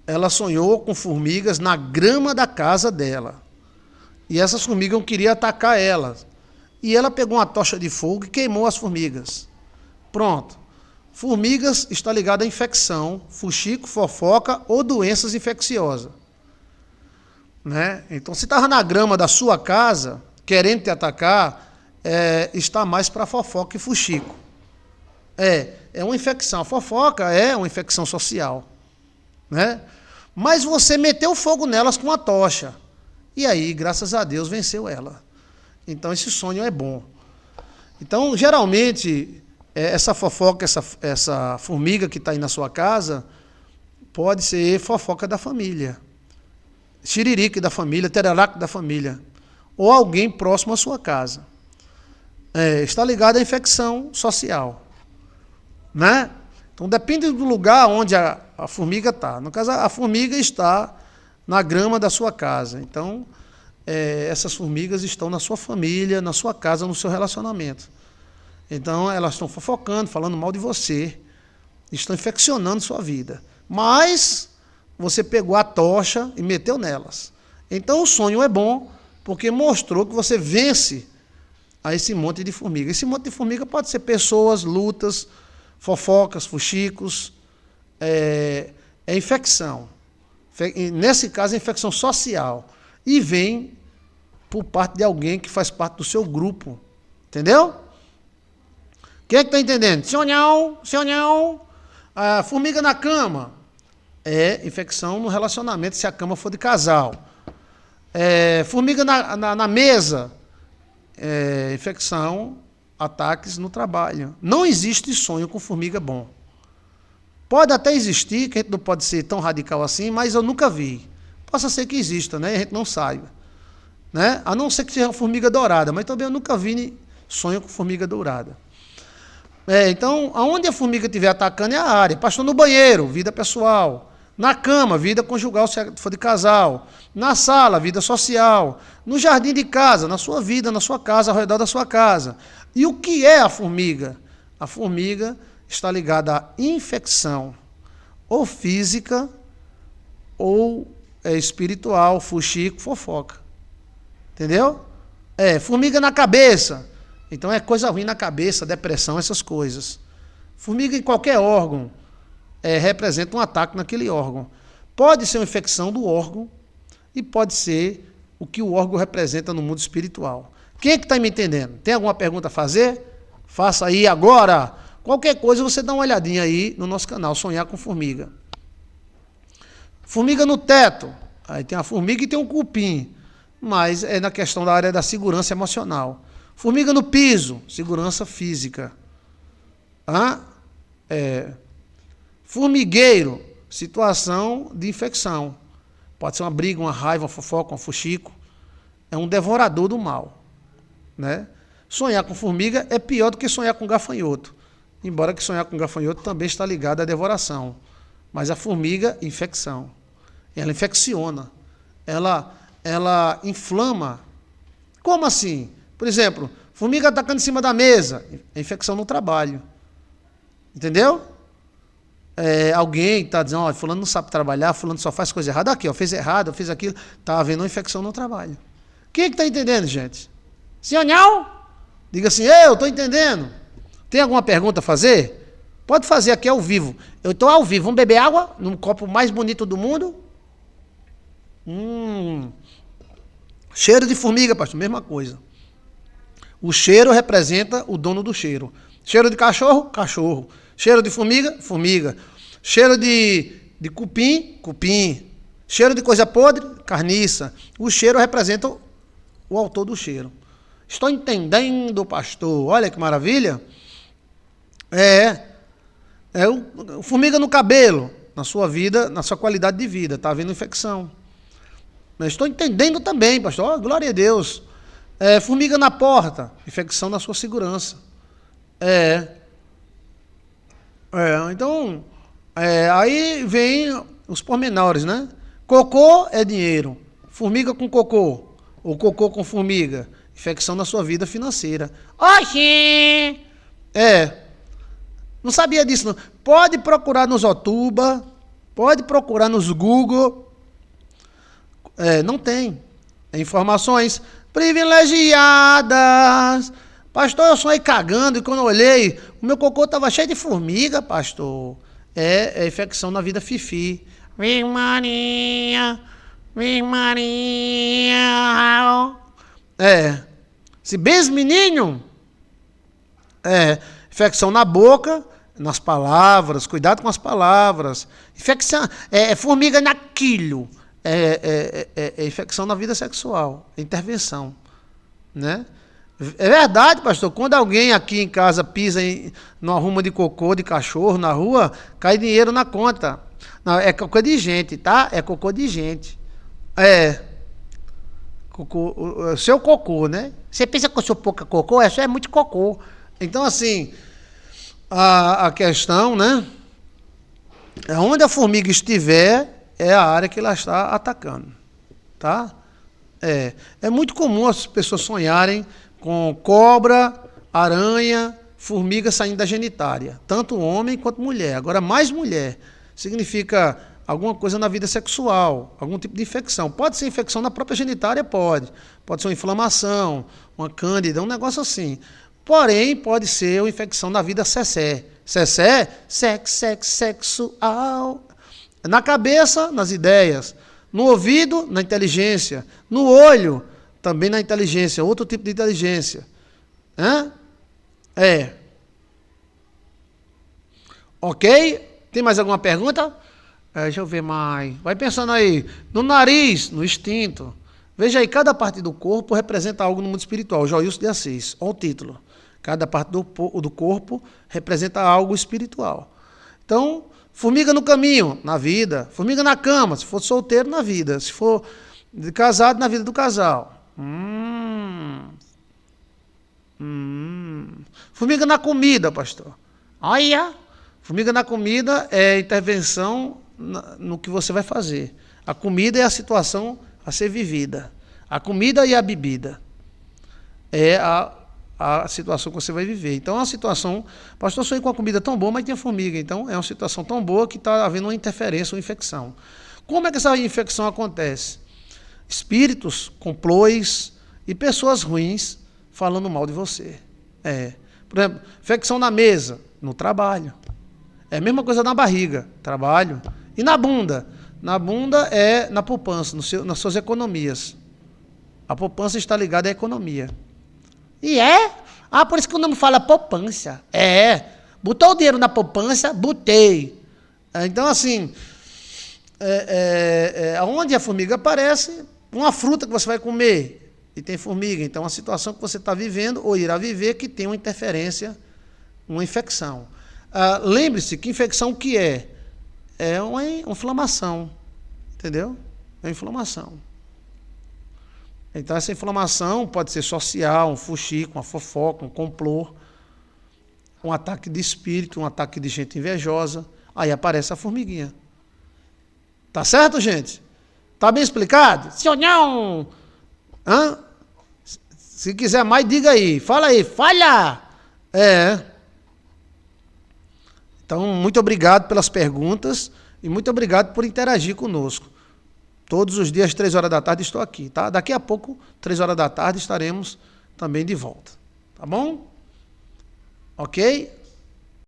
ela sonhou com formigas na grama da casa dela. E essas formigas queriam atacar ela. E ela pegou uma tocha de fogo e queimou as formigas. Pronto. Formigas está ligada à infecção, fuxico, fofoca ou doenças infecciosas. Né? Então, se estava na grama da sua casa, querendo te atacar, está mais para fofoca e fuxico. É uma infecção. A fofoca é uma infecção social. Né? Mas você meteu fogo nelas com a tocha. E aí, graças a Deus, venceu ela. Então, esse sonho é bom. Então, geralmente, essa fofoca, essa formiga que está aí na sua casa, pode ser fofoca da família. Xiririque da família, tereraque da família. Ou alguém próximo à sua casa. Está ligado à infecção social. Né? Então, depende do lugar onde a formiga está. No caso, a formiga está na grama da sua casa. Então, essas formigas estão na sua família, na sua casa, no seu relacionamento. Então, elas estão fofocando, falando mal de você, estão infeccionando sua vida. Mas você pegou a tocha e meteu nelas. Então, o sonho é bom, porque mostrou que você vence a esse monte de formiga. Esse monte de formiga pode ser pessoas, lutas, fofocas, fuxicos, infecção. Nesse caso, é infecção social. E vem por parte de alguém que faz parte do seu grupo. Entendeu? Quem é que está entendendo? Senhor, a formiga na cama é infecção no relacionamento, se a cama for de casal. Formiga na mesa é infecção, ataques no trabalho. Não existe sonho com formiga bom. Pode até existir, que a gente não pode ser tão radical assim, mas eu nunca vi. Possa ser que exista, né? A gente não saiba. Né? A não ser que seja uma formiga dourada, mas também eu nunca vi sonho com formiga dourada. Então, aonde a formiga estiver atacando é a área. Pastor, no banheiro, vida pessoal. Na cama, vida conjugal, se for de casal. Na sala, vida social. No jardim de casa, na sua vida, na sua casa, ao redor da sua casa. E o que é a formiga? A formiga está ligada à infecção, ou física, ou espiritual, fuxico, fofoca. Entendeu? Formiga na cabeça. Então é coisa ruim na cabeça, depressão, essas coisas. Formiga em qualquer órgão representa um ataque naquele órgão. Pode ser uma infecção do órgão e pode ser o que o órgão representa no mundo espiritual. Quem é que está me entendendo? Tem alguma pergunta a fazer? Faça aí agora. Qualquer coisa você dá uma olhadinha aí no nosso canal, Sonhar com Formiga. Formiga no teto. Aí tem a formiga e tem um cupim. Mas é na questão da área da segurança emocional. Formiga no piso, segurança física. Formigueiro, situação de infecção. Pode ser uma briga, uma raiva, uma fofoca, um fuxico. É um devorador do mal. Né? Sonhar com formiga é pior do que sonhar com gafanhoto. Embora que sonhar com gafanhoto também está ligado à devoração. Mas a formiga, infecção. Ela infecciona. Ela inflama. Como assim? Por exemplo, formiga atacando em cima da mesa. É infecção no trabalho. Entendeu? Alguém está dizendo, fulano não sabe trabalhar, fulano só faz coisa errada. Aqui, fez errado, fez aquilo. Está havendo uma infecção no trabalho. Quem é que está entendendo, gente? Senhor não? Diga assim, eu estou entendendo. Tem alguma pergunta a fazer? Pode fazer aqui ao vivo. Eu estou ao vivo. Vamos beber água num copo mais bonito do mundo? Cheiro de formiga, pastor, mesma coisa. O cheiro representa o dono do cheiro. Cheiro de cachorro, cachorro. Cheiro de formiga, formiga. Cheiro de cupim, cupim. Cheiro de coisa podre, carniça. O cheiro representa o autor do cheiro. Estou entendendo, pastor. Olha que maravilha. Formiga no cabelo, na sua vida, na sua qualidade de vida. Está havendo infecção. Mas estou entendendo também, pastor. Glória a Deus. Formiga na porta, infecção na sua segurança. Então, aí vem os pormenores, né? Cocô é dinheiro. Formiga com cocô. Ou cocô com formiga. Infecção na sua vida financeira. Oxi! Não sabia disso, não. Pode procurar nos Otuba, Pode procurar nos Google. Não tem. Informações privilegiadas. Pastor, eu sonhei cagando e quando eu olhei, o meu cocô estava cheio de formiga, pastor. É infecção na vida fifi. Vem Maria, vem Maria. Se bem menino, infecção na boca, nas palavras, cuidado com as palavras. Infecção, formiga naquilo. Infecção na vida sexual, intervenção, né? É verdade, pastor, quando alguém aqui em casa pisa numa ruma de cocô de cachorro na rua, cai dinheiro na conta. Não, é cocô de gente, tá? É cocô de gente. Cocô, seu cocô, né? Você pensa que eu sou pouca cocô? Isso é muito cocô. Então, assim, a questão, né? Onde a formiga estiver, é a área que ela está atacando, tá? É muito comum as pessoas sonharem com cobra, aranha, formiga saindo da genitária, tanto homem quanto mulher. Agora, mais mulher significa alguma coisa na vida sexual, algum tipo de infecção. Pode ser infecção na própria genitária, pode ser uma inflamação, uma cândida, um negócio assim. Porém, pode ser uma infecção na vida sexual. Sexual. Na cabeça, nas ideias. No ouvido, na inteligência. No olho, também na inteligência. Outro tipo de inteligência. Ok? Tem mais alguma pergunta? Deixa eu ver mais. Vai pensando aí. No nariz, no instinto. Veja aí, cada parte do corpo representa algo no mundo espiritual. Joilson de Assis. Olha o título. Cada parte do corpo representa algo espiritual. Então, formiga no caminho, na vida. Formiga na cama, se for solteiro, na vida. Se for casado, na vida do casal. Formiga na comida, pastor. Olha. Formiga na comida é intervenção no que você vai fazer. A comida é a situação a ser vivida. A comida e a bebida é a situação que você vai viver. Então, é uma situação... Pastor, eu sonhei com uma comida tão boa, mas tinha formiga. Então, é uma situação tão boa que está havendo uma interferência, uma infecção. Como é que essa infecção acontece? Espíritos, complôs e pessoas ruins falando mal de você. Por exemplo, infecção na mesa, no trabalho. É a mesma coisa na barriga, trabalho. E na bunda? Na bunda é na poupança, nas suas economias. A poupança está ligada à economia. E por isso que o nome fala poupança. Botou o dinheiro na poupança, botei. Então, assim, onde a formiga aparece, uma fruta que você vai comer e tem formiga. Então, a situação que você está vivendo ou irá viver que tem uma interferência, uma infecção. Lembre-se que infecção o que é? É uma inflamação, entendeu? É uma inflamação. Então, essa inflamação pode ser social, um fuxico, uma fofoca, um complô, um ataque de espírito, um ataque de gente invejosa. Aí aparece a formiguinha. Tá certo, gente? Tá bem explicado? Sim ou não? Se quiser mais, diga aí. Fala aí, falha! Então, muito obrigado pelas perguntas e muito obrigado por interagir conosco. Todos os dias, 3 horas da tarde, estou aqui, tá? Daqui a pouco, 3 horas da tarde, estaremos também de volta. Tá bom? Ok?